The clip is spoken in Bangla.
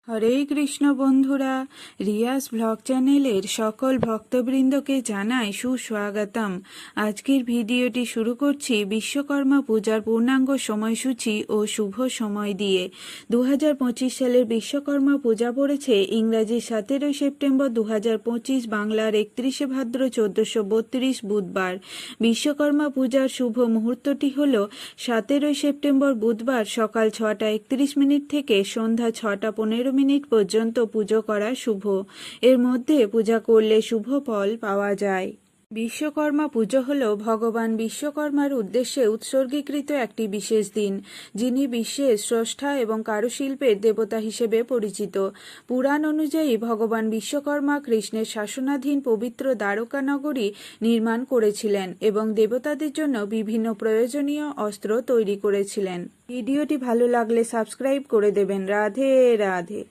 হরে কৃষ্ণ বন্ধুরা, রিয়াস ব্লগ চ্যানেলের সকল ভক্তবৃন্দকে জানাই সুস্বাগতম। আজকের ভিডিওটি শুরু করছি বিশ্বকর্মা পূজার পূর্ণাঙ্গ সময়সূচি ও শুভ সময় দিয়ে। 2025 সালের বিশ্বকর্মা পূজা পড়েছে ইংরাজি 17 সেপ্টেম্বর 2025, বাংলার 31 ভাদ্র 1432 বুধবার। বিশ্বকর্মা পূজার শুভ মুহূর্তটি হল 17 সেপ্টেম্বর বুধবার সকাল 6:31 থেকে সন্ধ্যা 6:15 পর্যন্ত পুজো করা শুভ। এর মধ্যে পূজা করলে শুভ ফল পাওয়া যায়। বিশ্বকর্মা পুজো হল ভগবান বিশ্বকর্মার উদ্দেশ্যে উৎসর্গীকৃত একটি বিশেষ দিন, যিনি বিশ্বের স্রষ্টা এবং কারুশিল্পের দেবতা হিসেবে পরিচিত। পুরাণ অনুযায়ী ভগবান বিশ্বকর্মা কৃষ্ণের শাসনাধীন পবিত্র দ্বারকা নগরী নির্মাণ করেছিলেন এবং দেবতাদের জন্য বিভিন্ন প্রয়োজনীয় অস্ত্র তৈরি করেছিলেন। ভিডিওটি ভালো লাগলে সাবস্ক্রাইব করে দেবেন। রাধে রাধে।